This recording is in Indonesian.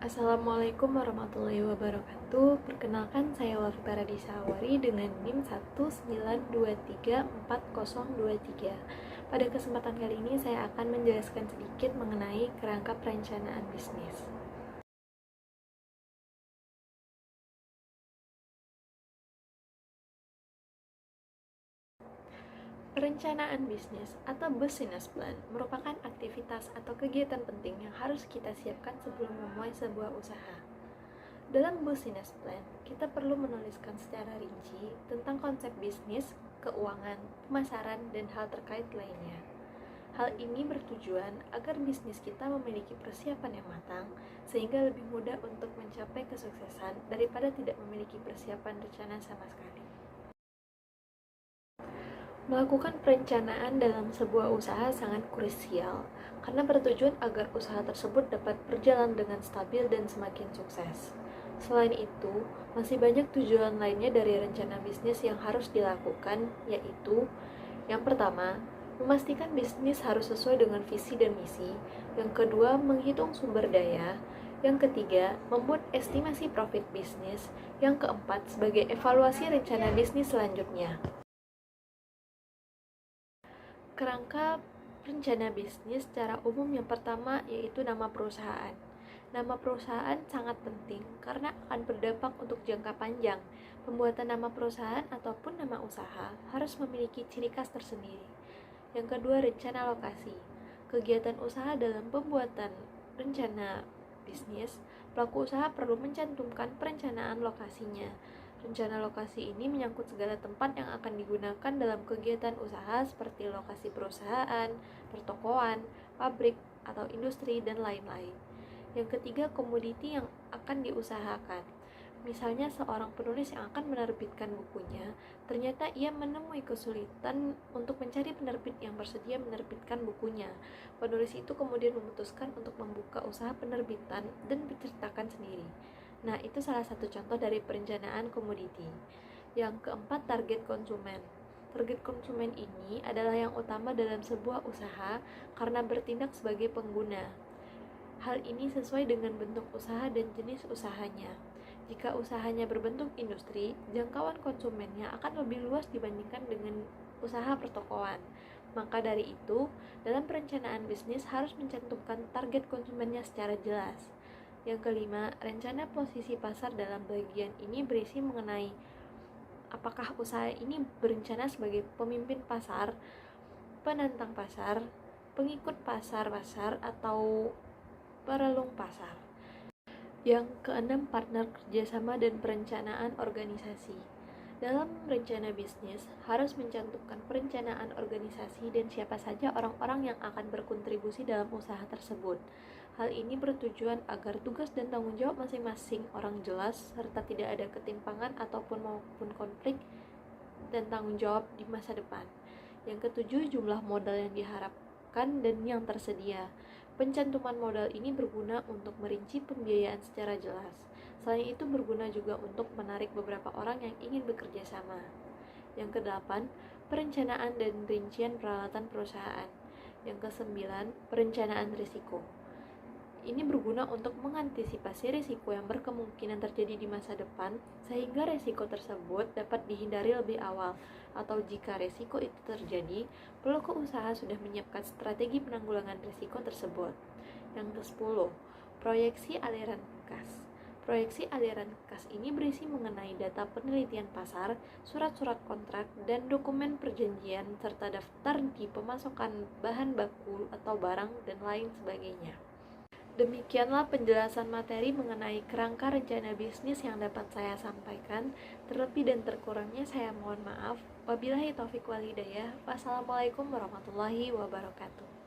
Assalamualaikum warahmatullahi wabarakatuh. Perkenalkan, saya Wafi Paradisawari dengan NIM 192340023. Pada kesempatan kali ini saya akan menjelaskan sedikit mengenai kerangka perencanaan bisnis. Perencanaan bisnis atau business plan merupakan aktivitas atau kegiatan penting yang harus kita siapkan sebelum memulai sebuah usaha. Dalam business plan, kita perlu menuliskan secara rinci tentang konsep bisnis, keuangan, pemasaran, dan hal terkait lainnya. Hal ini bertujuan agar bisnis kita memiliki persiapan yang matang, sehingga lebih mudah untuk mencapai kesuksesan daripada tidak memiliki persiapan rencana sama sekali. Melakukan perencanaan dalam sebuah usaha sangat krusial, karena bertujuan agar usaha tersebut dapat berjalan dengan stabil dan semakin sukses. Selain itu, masih banyak tujuan lainnya dari rencana bisnis yang harus dilakukan, yaitu yang pertama, memastikan bisnis harus sesuai dengan visi dan misi. Yang kedua, menghitung sumber daya. Yang ketiga, membuat estimasi profit bisnis. Yang keempat, sebagai evaluasi rencana bisnis selanjutnya. Kerangka rencana bisnis secara umum yang pertama yaitu nama perusahaan. Nama perusahaan sangat penting karena akan berdampak untuk jangka panjang. Pembuatan nama perusahaan ataupun nama usaha harus memiliki ciri khas tersendiri. Yang kedua, rencana lokasi. Kegiatan usaha dalam pembuatan rencana bisnis, pelaku usaha perlu mencantumkan perencanaan lokasinya. Rencana lokasi ini menyangkut segala tempat yang akan digunakan dalam kegiatan usaha seperti lokasi perusahaan, pertokoan, pabrik, atau industri, dan lain-lain. Yang ketiga, komoditi yang akan diusahakan. Misalnya seorang penulis yang akan menerbitkan bukunya, ternyata ia menemui kesulitan untuk mencari penerbit yang bersedia menerbitkan bukunya. Penulis itu kemudian memutuskan untuk membuka usaha penerbitan dan menceritakan sendiri. Nah, itu salah satu contoh dari perencanaan komoditi. Yang keempat, target konsumen. Target konsumen ini adalah yang utama dalam sebuah usaha karena bertindak sebagai pengguna. Hal ini sesuai dengan bentuk usaha dan jenis usahanya. Jika usahanya berbentuk industri, jangkauan konsumennya akan lebih luas dibandingkan dengan usaha pertokoan. Maka dari itu, dalam perencanaan bisnis harus mencantumkan target konsumennya secara jelas. Yang kelima, rencana posisi pasar dalam bagian ini berisi mengenai apakah usaha ini berencana sebagai pemimpin pasar, penantang pasar, pengikut pasar-pasar, atau perelung pasar. Yang keenam, partner kerjasama dan perencanaan organisasi. Dalam rencana bisnis, harus mencantumkan perencanaan organisasi dan siapa saja orang-orang yang akan berkontribusi dalam usaha tersebut. Hal ini bertujuan agar tugas dan tanggung jawab masing-masing orang jelas, serta tidak ada ketimpangan maupun konflik dan tanggung jawab di masa depan. Yang ketujuh, jumlah modal yang diharapkan dan yang tersedia. Pencantuman modal ini berguna untuk merinci pembiayaan secara jelas. Selain itu berguna juga untuk menarik beberapa orang yang ingin bekerja sama. Yang kedelapan, perencanaan dan rincian peralatan perusahaan. Yang kesembilan, perencanaan risiko. Ini berguna untuk mengantisipasi risiko yang berkemungkinan terjadi di masa depan, sehingga risiko tersebut dapat dihindari lebih awal. Atau jika risiko itu terjadi, pelaku usaha sudah menyiapkan strategi penanggulangan risiko tersebut. Yang ke-10, proyeksi aliran kas. Proyeksi aliran kas ini berisi mengenai data penelitian pasar, surat-surat kontrak, dan dokumen perjanjian, serta daftar di pemasokan bahan baku atau barang, dan lain sebagainya. Demikianlah penjelasan materi mengenai kerangka rencana bisnis yang dapat saya sampaikan. Terlebih dan terkurangnya saya mohon maaf. Wabillahi taufiq wal hidayah. Wassalamualaikum warahmatullahi wabarakatuh.